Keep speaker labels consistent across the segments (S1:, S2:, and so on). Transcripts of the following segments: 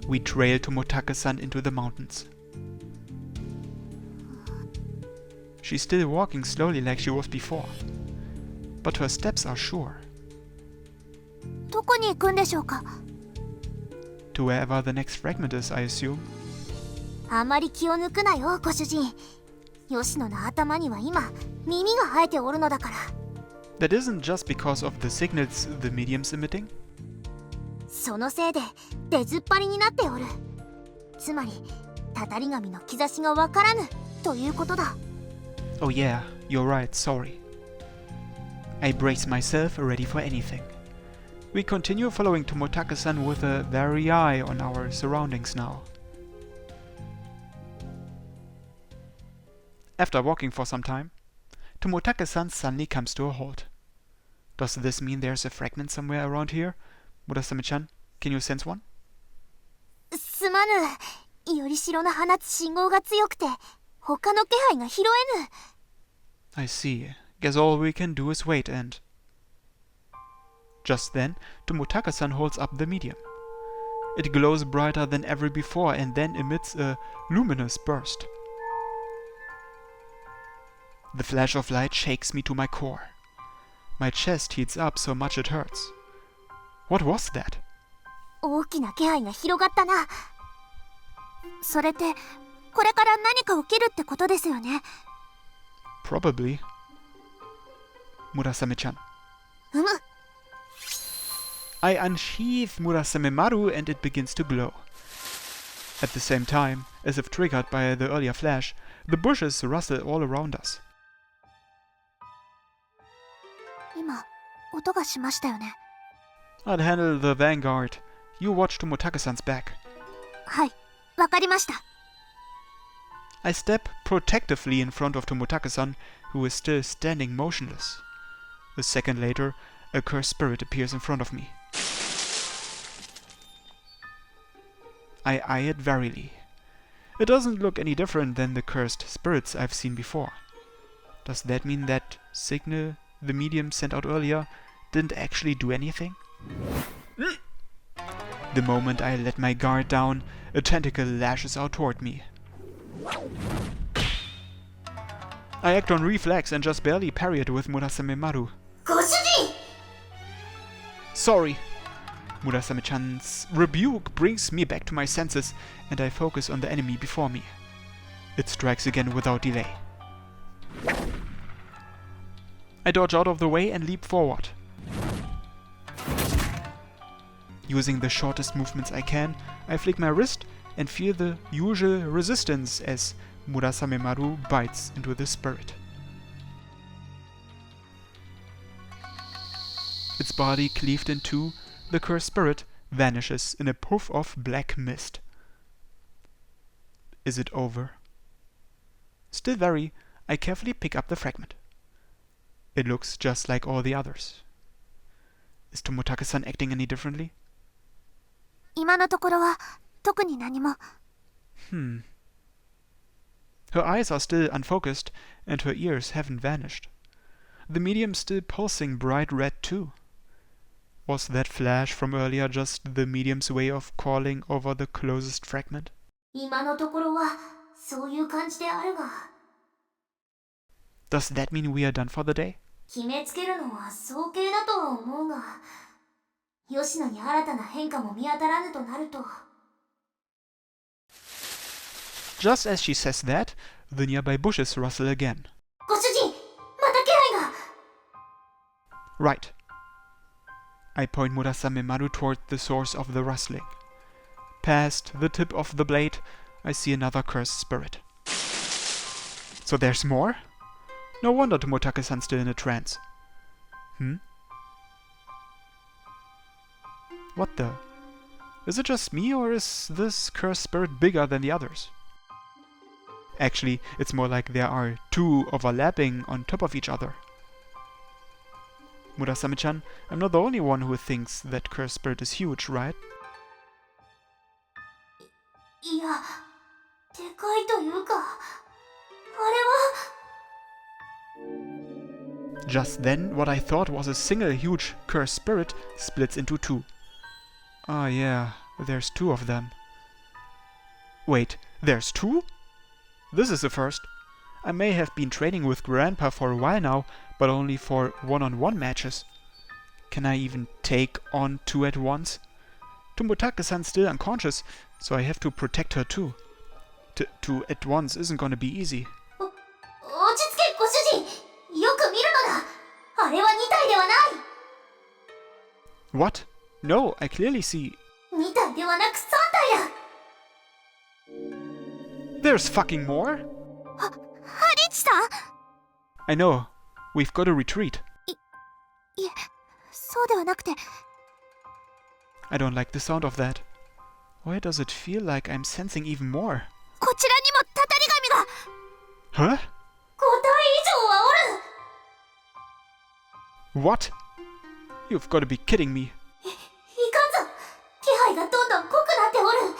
S1: We trail Tomotake-san into the mountains. She's still walking slowly like she was before, but her steps are sure.
S2: どこに行くんでしょうか?
S1: To wherever the next fragment is, I assume.
S2: あまり気を抜くなよ、ご主人。吉野の頭には今、耳が生えておるのだから。
S1: That isn't just because of the signals the medium's emitting?
S2: そのせいで出ずっぱりになっておる。つまり、たたり神の兆しがわからぬということだ。
S1: Oh yeah, you're right, sorry. I brace myself, ready for anything. We continue following Tomotake-san with a wary eye on our surroundings now. After walking for some time, Tomotake-san suddenly comes to a halt. Does this mean there's a fragment somewhere around here? Murasame-chan, can you sense one?
S2: すまぬ。よりしろの放つ信号が強くて、他の気配が拾えぬ。
S1: I see. Guess all we can do is wait and... Just then, Tomotake-san holds up the medium. It glows brighter than ever before and then emits a luminous burst. The flash of light shakes me to my core. My chest heats up so much it hurts. What was that?
S2: 大きな気配が広がったな。それって、これから何か起きるってことですよね。
S1: Probably. Murasame-chan.
S2: うむ。
S1: I unsheath Murasame Maru and it begins to glow. At the same time, as if triggered by the earlier flash, the bushes rustle all around us.
S2: 今、音がしましたよね。
S1: I'll handle the vanguard. You watch Tomotake-san's back.
S2: はい、わかりました。
S1: I step protectively in front of Tomotake-san, who is still standing motionless. A second later, a cursed spirit appears in front of me. I eye it warily. It doesn't look any different than the cursed spirits I've seen before. Does that mean that signal the medium sent out earlier didn't actually do anything? The moment I let my guard down, a tentacle lashes out toward me. I act on reflex and just barely parry it with Murasame Maru.
S2: ご主人!
S1: Sorry. Murasame-chan's rebuke brings me back to my senses, and I focus on the enemy before me. It strikes again without delay. I dodge out of the way and leap forward. Using the shortest movements I can, I flick my wrist and feel the usual resistance as Murasame Maru bites into the spirit. Its body cleaved in two, the cursed spirit vanishes in a puff of black mist. Is it over? Still wary, I carefully pick up the fragment. It looks just like all the others. Is Tomotake-san acting any differently?
S2: 今のところは特に何も。
S1: Her eyes are still unfocused and her ears haven't vanished. The medium's still pulsing bright red too. Was that flash from earlier just the medium's way of calling over the closest fragment?
S2: 今のところはそういう感じであるが。
S1: Does that mean we are done for the day?
S2: 決めつけるのは早計だとは思うが、吉野に新たな変化も見当たらぬとなると。
S1: Just as she says that, the nearby bushes rustle again.
S2: ご主人、また気配が。
S1: Right. I point Murasame Maru toward the source of the rustling. Past the tip of the blade, I see another cursed spirit. So there's more? No wonder Tomotake-san's still in a trance. What the? Is it just me, or is this cursed spirit bigger than the others? Actually, it's more like there are two overlapping on top of each other. Murasame-chan, I'm not the only one who thinks that cursed spirit is huge, right?
S2: いや、でかいというか、あれは。
S1: Just then, what I thought was a single huge cursed spirit splits into two. Ah yeah, there's two of them. Wait, there's two? This is the first. I may have been training with Grandpa for a while now, but only for one-on-one matches. Can I even take on two at once? Tomotake-san's still unconscious, so I have to protect her too. Two at once isn't gonna be easy.
S2: 落ち着けご主人、よく見るのだ。あれは2体ではない。
S1: What? No, I clearly see.
S2: 2体ではなく3体だ。
S1: There's fucking more?
S2: ハリチさん。
S1: I know. We've got to retreat.
S2: いえ、そうではなくて。
S1: I don't like the sound of that. Why does it feel like I'm sensing even more?
S2: こちらにもたたり神が。
S1: Huh?
S2: 5体以上はおる。
S1: What? You've got to be kidding me.
S2: いかんぞ。気配がどんどん濃くなっておる。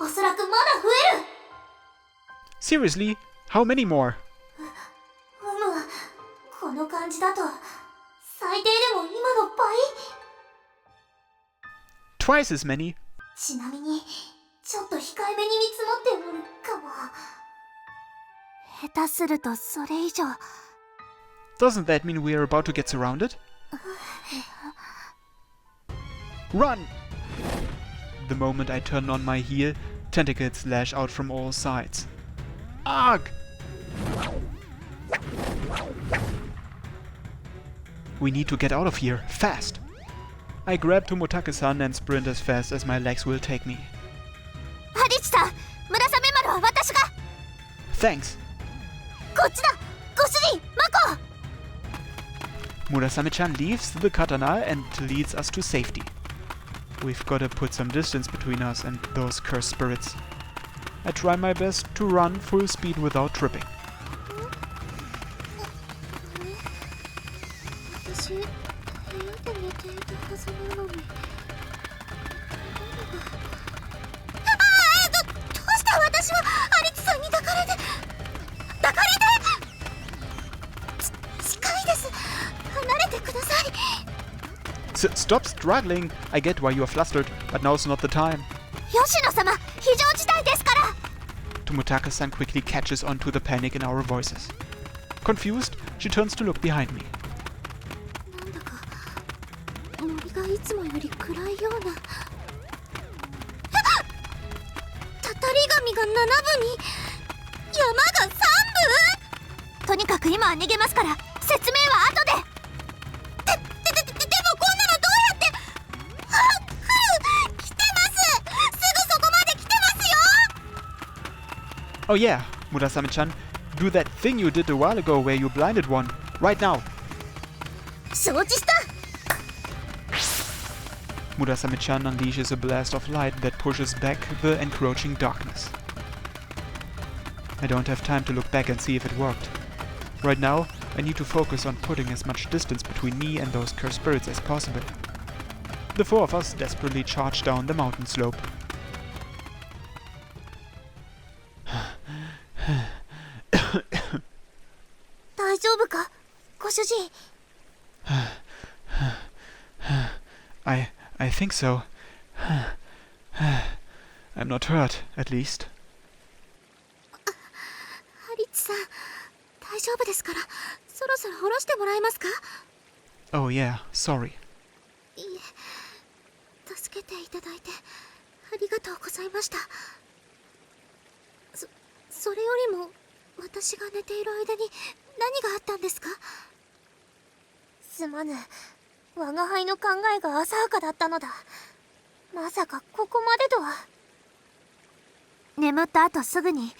S2: おそらくまだ増える。
S1: Seriously? How many more?
S2: この感じだと最低でも今の倍。
S1: Twice as many?
S2: ちなみにちょっと控えめに見積もっておるかも。下手するとそれ以上。
S1: Doesn't that mean we're about to get surrounded? Run! The moment I turn on my heel, tentacles lash out from all sides. Arg! We need to get out of here, fast! I grab Tomotake-san and sprint as fast as my legs will take me.
S2: ハリチさん、村雨丸は私が。
S1: Thanks!
S2: こっちだ、ご主人、マコ。
S1: Murasame-chan leaves the katana and leads us to safety. We've got to put some distance between us and those cursed spirits. I try my best to run full speed without tripping.
S2: 私、部屋で寝ていたはずなのに。どうして私はハリチさんに抱かれて。近いです。離れてください。
S1: Stop struggling! I get why you are flustered, but now's not the time.
S2: 吉野様、非常事態ですから。
S1: Tomotake-san quickly catches on to the panic in our voices. Confused, she turns to look behind me.
S2: なんだか森がいつもより暗いような。たたり神が7部に山が3部。とにかく今は逃げますから、説明は後で。でもこんなのどうやって。来てます。すぐそこまで来てますよ。
S1: Oh yeah, Murasame-chan, do that thing you did a while ago where you blinded one, right now.
S2: 承知した。
S1: Murasame-chan unleashes a blast of light that pushes back the encroaching darkness. I don't have time to look back and see if it worked. Right now, I need to focus on putting as much distance between me and those cursed spirits as possible. The four of us desperately charge down the mountain slope. I think so. I'm not hurt, at least.
S2: ハリチさん、大丈夫ですから、そろそろ下ろしてもらえますか？
S1: Oh yeah, sorry.
S2: いえ、助けていただいてありがとうございました。それよりも私が寝ている間に何があったんですか？すまぬ、我が輩の考えが浅はかだったのだ。まさかここまでとは。眠った後すぐに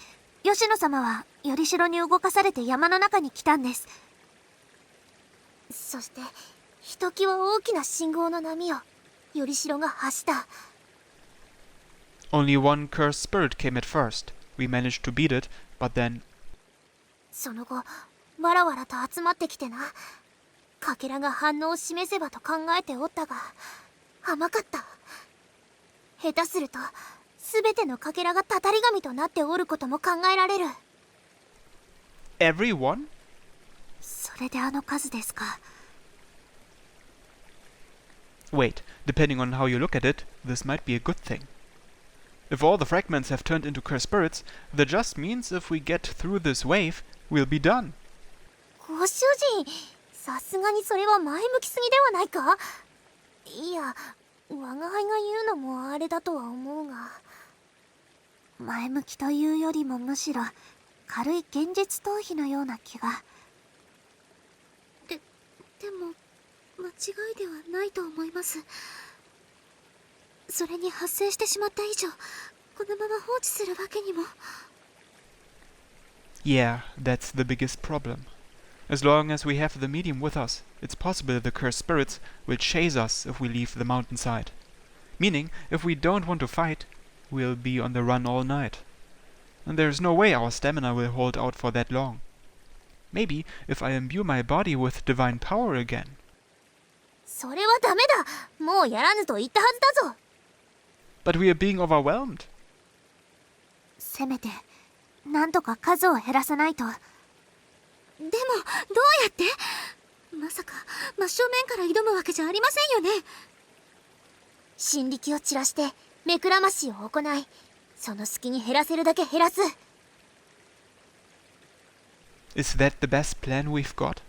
S2: 吉野様はよりしろに動かされて山の中に来たんです。そしてひときわ大きな信号の波をよりしろが発した。
S1: Only one cursed spirit came at first. We managed to beat it, but then...
S2: その後わらわらと集まってきてな。かけらが反応を示せばと考えておったが甘かった。下手すると全てのかけらがたたり神となっておることも考えられる。
S1: Everyone?
S2: それであの数ですか。
S1: Wait, depending on how you look at it, this might be a good thing. If all the fragments have turned into cursed spirits, that just means if we get through this wave, we'll be done.
S2: ご主人、さすがにそれは前向きすぎではないか？いや、我が輩が言うのもあれだとは思うが。前向きというよりもむしろ軽い現実逃避のような気が。でも間違いではないと思います。それに発生してしまった以上、このまま放置するわけにも。
S1: Yeah, that's the biggest problem. As long as we have the medium with us, it's possible the cursed spirits will chase us if we leave the mountainside. Meaning, if we don't want to fight, we'll be on the run all night. And there's no way our stamina will hold out for that long. Maybe if I imbue my body with divine power again.
S2: それはダメだ。もうやらぬと言ったはずだぞ。
S1: But we are being overwhelmed.
S2: せめて、なんとか数を減らさないと。でも、どうやって？まさか、真正面から挑むわけじゃありませんよね。神力を散らして、目くらましを行い、その隙に減らせるだけ減らす。
S1: Is that the best plan we've got?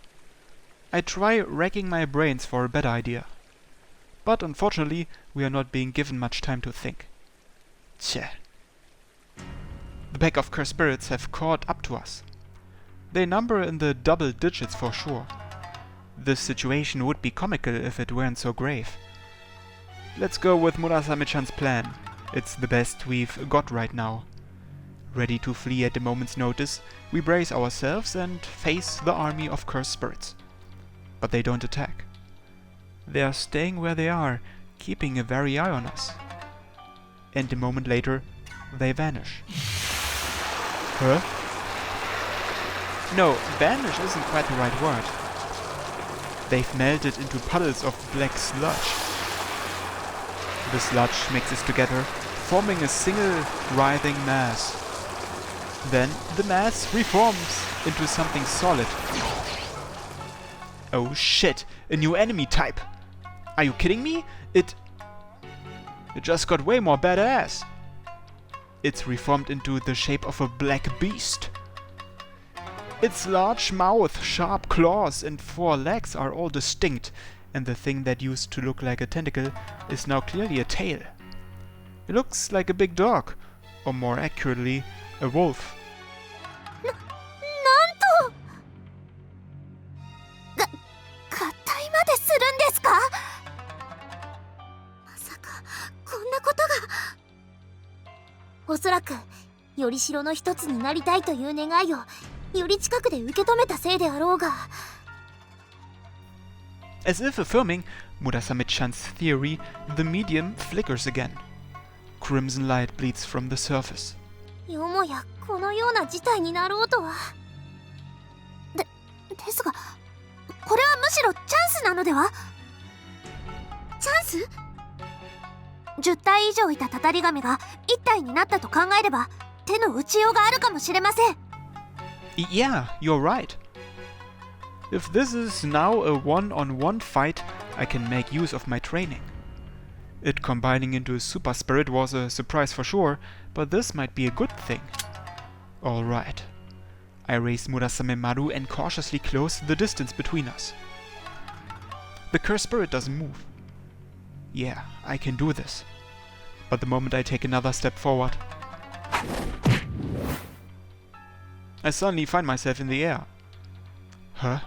S1: I try racking my brains for a better idea. But unfortunately, we are not being given much time to think. Tja. The pack of cursed spirits have caught up to us. They number in the double digits for sure. This situation would be comical if it weren't so grave. Let's go with Murasame-chan's plan. It's the best we've got right now. Ready to flee at a moment's notice, we brace ourselves and face the army of cursed spirits. But they don't attack. They are staying where they are, keeping a wary eye on us. And a moment later, they vanish. Huh? No, vanish isn't quite the right word. They've melted into puddles of black sludge. The sludge mixes together, forming a single writhing mass. Then the mass reforms into something solid. Oh shit, a new enemy type! Are you kidding me? It just got way more badass. It's reformed into the shape of a black beast. Its large mouth, sharp claws and 4 legs are all distinct, and the thing that used to look like a tentacle is now clearly a tail. It looks like a big dog, or more accurately, a wolf.
S2: なんと合体までするんですか？まさかこんなことが。おそらくより城の一つになりたいという願いをより近くで受け止めたせいであろうが。
S1: As if affirming Murasame-chan's theory, the medium flickers again. Crimson light bleeds from the surface.
S2: よもやこのような事態になろうとは。ですが、これはむしろチャンスなのでは？チャンス？10体以上いたたたり神が1体になったと考えれば手の打ちようがあるかもしれません。
S1: Yeah, you're right. If this is now a one-on-one fight, I can make use of my training. It combining into a super spirit was a surprise for sure, but this might be a good thing. Alright. I raise Murasame Maru and cautiously close the distance between us. The cursed spirit doesn't move. Yeah, I can do this. But the moment I take another step forward, I suddenly find myself in the air. Huh?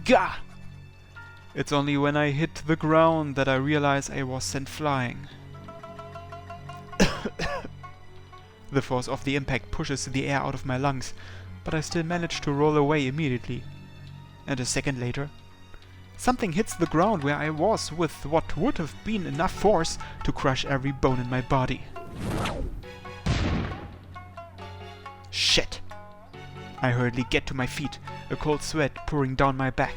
S1: Gah! It's only when I hit the ground that I realize I was sent flying. The force of the impact pushes the air out of my lungs, but I still manage to roll away immediately. And a second later, something hits the ground where I was with what would have been enough force to crush every bone in my body. Shit! I hurriedly get to my feet, a cold sweat pouring down my back.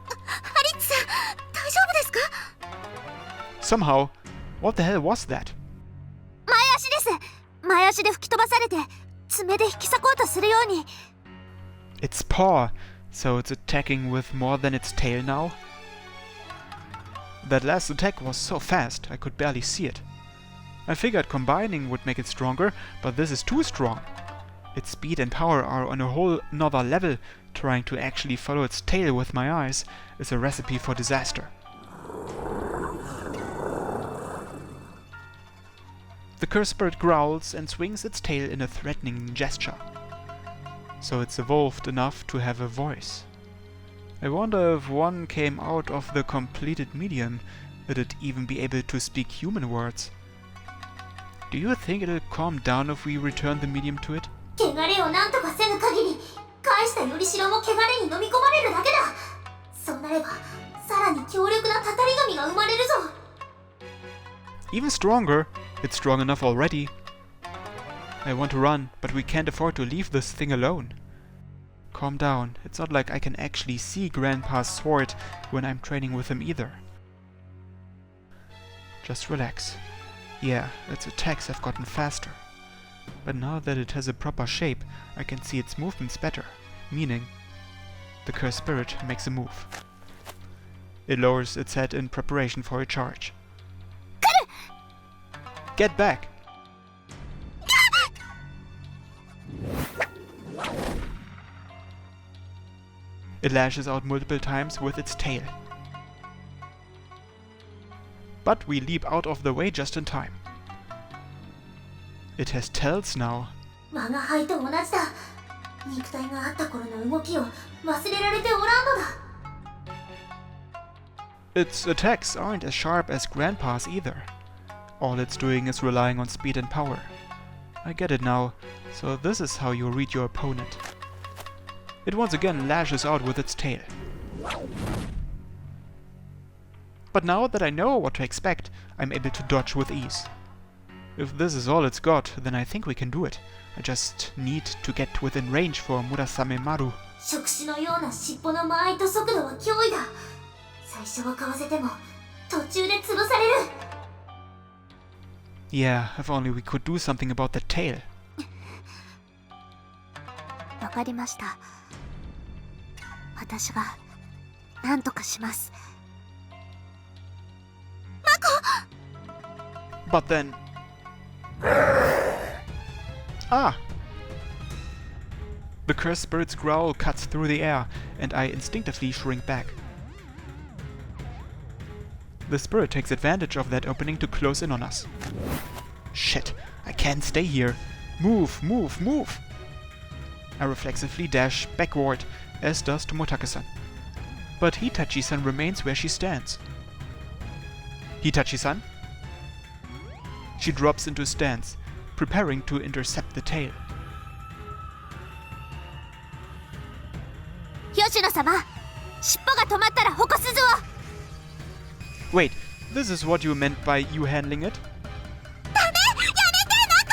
S2: ハリッツさん、大丈夫ですか？
S1: Somehow, what the hell was that?
S2: 前足です。前足で吹き飛ばされて爪で引き裂こうとするように。
S1: Its paw, so it's attacking with more than its tail now? That last attack was so fast, I could barely see it. I figured combining would make it stronger, but this is too strong. Its speed and power are on a whole nother level. Trying to actually follow its tail with my eyes is a recipe for disaster. The cursed spirit growls and swings its tail in a threatening gesture. So it's evolved enough to have a voice. I wonder if one came out of the completed medium, would it even be able to speak human words? Do you think it'll calm down if we return the medium to it?
S2: 汚れを何とかせぬ限り返したよりしろも汚れに飲み込まれるだけだ。そうなればさらに強力なたたり神が生まれるぞ。
S1: Even stronger? It's strong enough already. I want to run, but we can't afford to leave this thing alone. Calm down. It's not like I can actually see Grandpa's sword when I'm training with him either. Just relax. Yeah, its attacks have gotten faster. But now that it has a proper shape, I can see its movements better. Meaning, the cursed spirit makes a move. It lowers its head in preparation for a charge. Get back! It lashes out multiple times with its tail. But we leap out of the way just in time. It has tails now.
S2: 我が輩と同じだ。肉体があった頃の動きを忘れられておらんのだ。
S1: Its attacks aren't as sharp as Grandpa's either. All it's doing is relying on speed and power. I get it now, so this is how you read your opponent. It once again lashes out with its tail. But now that I know what to expect, I'm able to dodge with ease. If this is all it's got, then I think we can do it. I just need to get within range for Murasame Maru.
S2: 触手のような尻尾の間合いと速度は脅威だ。最初はかわせても途中で潰される。
S1: Yeah, if only we could do something about that tail.
S2: わかりました。私が何とかします。
S1: But then... Ah! The cursed spirit's growl cuts through the air, and I instinctively shrink back. The spirit takes advantage of that opening to close in on us. Shit, I can't stay here. Move, move, move! I reflexively dash backward, as does Tomotake-san. But Hitachi-san remains where she stands. Hitachi-san? She drops into stance, preparing to intercept the tail.
S2: 吉野様、尻尾が止まったら矛筋を。
S1: Wait, this is what you meant by you handling it?
S2: ダメ、やめて、ナ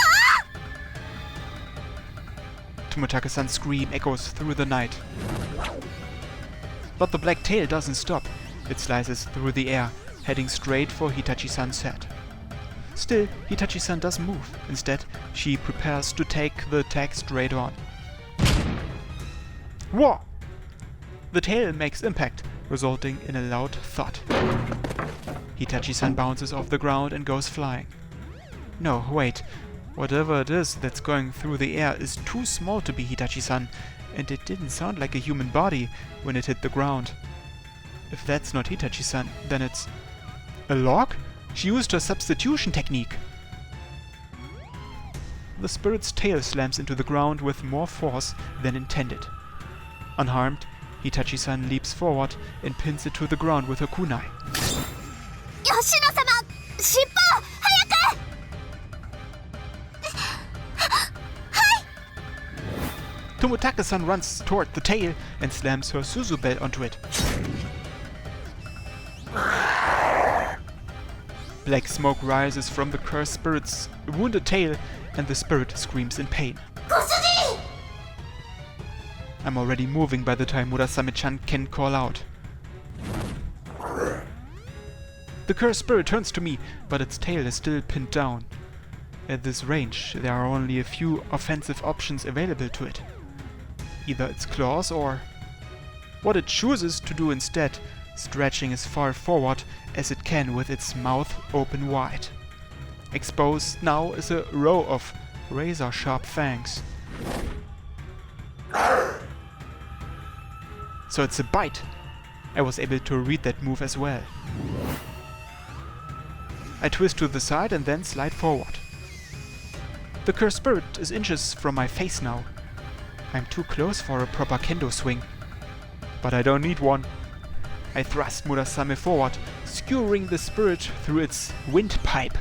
S2: コ。
S1: Tomotake-san's scream echoes through the night. But the black tail doesn't stop. It slices through the air, heading straight for Hitachi-san's head. Still, Hitachi-san doesn't move. Instead, she prepares to take the attack straight on. Whoa! The tail makes impact, resulting in a loud thud. Hitachi-san bounces off the ground and goes flying. No, wait. Whatever it is that's going through the air is too small to be Hitachi-san, and it didn't sound like a human body when it hit the ground. If that's not Hitachi-san, then it's... a log? She used her substitution technique. The spirit's tail slams into the ground with more force than intended. Unharmed, Hitachi-san leaps forward and pins it to the ground with her kunai.
S2: 吉野様、尻尾、早く。はい。
S1: Tomotake-san runs toward the tail and slams her Suzubel onto it. Black smoke rises from the cursed spirit's wounded tail, and the spirit screams in pain.
S2: ご主人。
S1: I'm already moving by the time Murasame-chan can call out. The cursed spirit turns to me, but its tail is still pinned down. At this range, there are only a few offensive options available to it. Either its claws or... what it chooses to do instead stretching as far forward as it can with its mouth open wide. Exposed now is a row of razor-sharp fangs. So it's a bite. I was able to read that move as well. I twist to the side and then slide forward. The cursed spirit is inches from my face now. I'm too close for a proper kendo swing. But I don't need one. I thrust Murasame forward, skewering the spirit through its windpipe.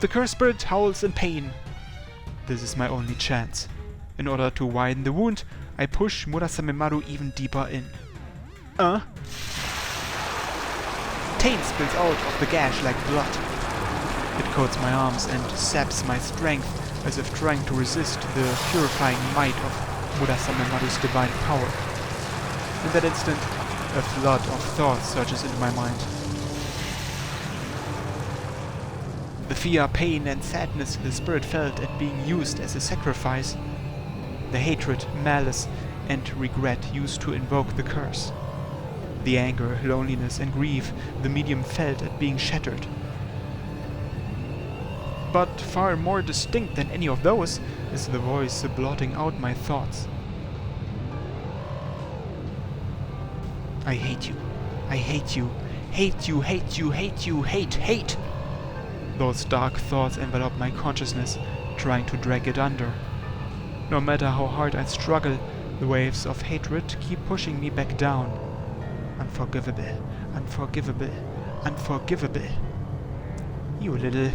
S1: The cursed spirit howls in pain. This is my only chance. In order to widen the wound, I push Murasame Maru even deeper in. Pain spills out of the gash like blood. It coats my arms and saps my strength as if trying to resist the purifying might of Murasame Maru's divine power. In that instant, a flood of thoughts surges into my mind. The fear, pain and sadness the spirit felt at being used as a sacrifice. The hatred, malice and regret used to invoke the curse. The anger, loneliness and grief the medium felt at being shattered. But far more distinct than any of those is the voice blotting out my thoughts. I hate you. I hate you. Hate you, hate you, hate you, hate. Those dark thoughts envelop my consciousness, trying to drag it under. No matter how hard I struggle, the waves of hatred keep pushing me back down. Unforgivable, unforgivable, unforgivable. You little...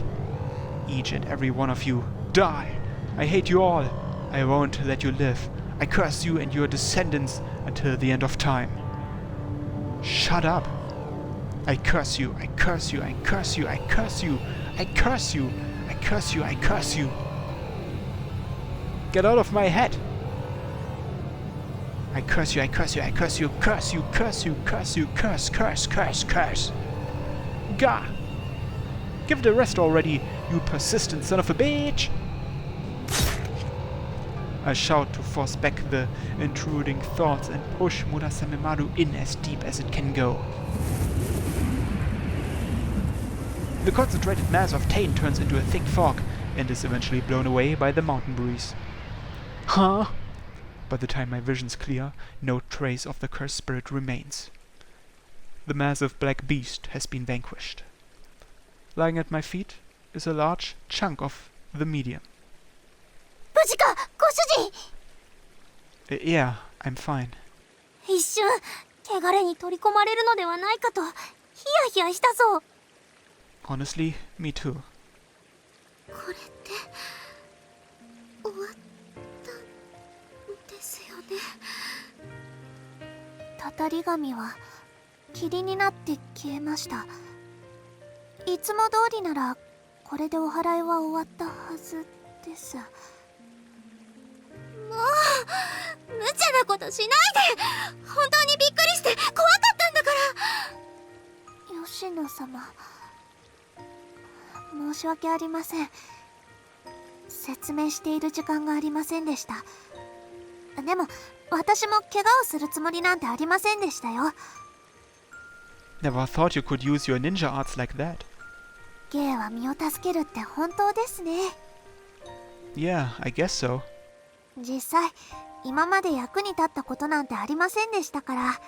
S1: Each and every one of you, die! I hate you all! I won't let you live. I curse you and your descendants until the end of time. Shut up! I curse you, I curse you, I curse you, I curse you, I curse you, I curse you, I curse you. Get out of my head! I curse you, I curse you, I curse you, curse you, curse you, curse you, curse, curse, curse, curse. Gah! Give it a rest already, you persistent son of a bitch! I shout to force back the intruding thoughts and push Murasame Maru in as deep as it can go. The concentrated mass of Tain turns into a thick fog and is eventually blown away by the mountain breeze. Huh? By the time my vision's clear, no trace of the cursed spirit remains. The massive black beast has been vanquished. Lying at my feet is a large chunk of the medium.
S2: 無事か、ご主人。
S1: Yeah, I'm fine.
S2: 一瞬、汚れに取り込まれるのではないかと、ヒヤヒヤしたぞ。
S1: Honestly, me too.
S2: これって終わったんですよね。たたり神は霧になって消えました。いつも通りならこれでお祓いは終わったはずです。もう無茶なことしないで。本当にびっくりして怖かったんだから。吉野様、申し訳ありません。説明している時間がありませんでした。でも私も怪我をするつもりなんてありませんでしたよ。
S1: Never thought you could use your ninja arts like that.
S2: 芸は身を助けるって本当ですね。
S1: Yeah, I guess so.
S2: 実際今まで役に立ったことなんてありませんでしたから。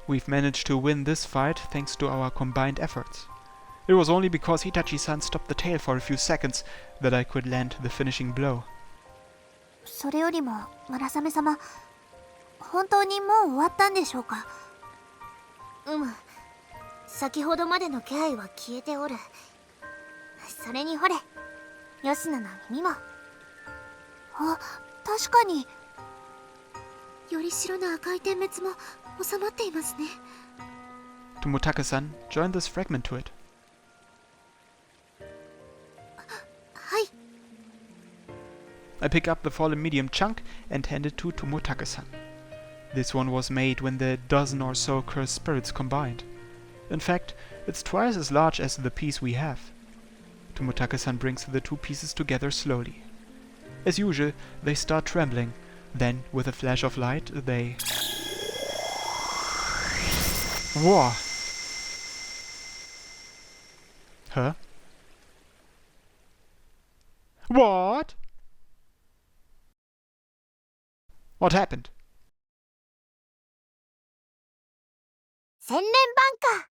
S1: We've managed to win this fight thanks to our combined efforts. It was only because Hitachi-san stopped the tail for a few seconds that I could land the finishing blow.
S2: それよりも村雨様、本当にもう終わったんでしょうか。先ほどまでの気配は消えておる。それにほれ、吉野の耳も。あ、確かに。より白の赤い点滅も収まっていますね。
S1: Tomotake-san, join this fragment to it.
S2: はい。
S1: I pick up the fallen medium chunk and hand it to Tomotake-san. This one was made when the dozen or so cursed spirits combined. In fact, it's twice as large as the piece we have. Tomotake-san brings the two pieces together slowly. As usual, they start trembling. Then, with a flash of light, they... Whoa! Huh? What? What happened?
S2: Senren Banka!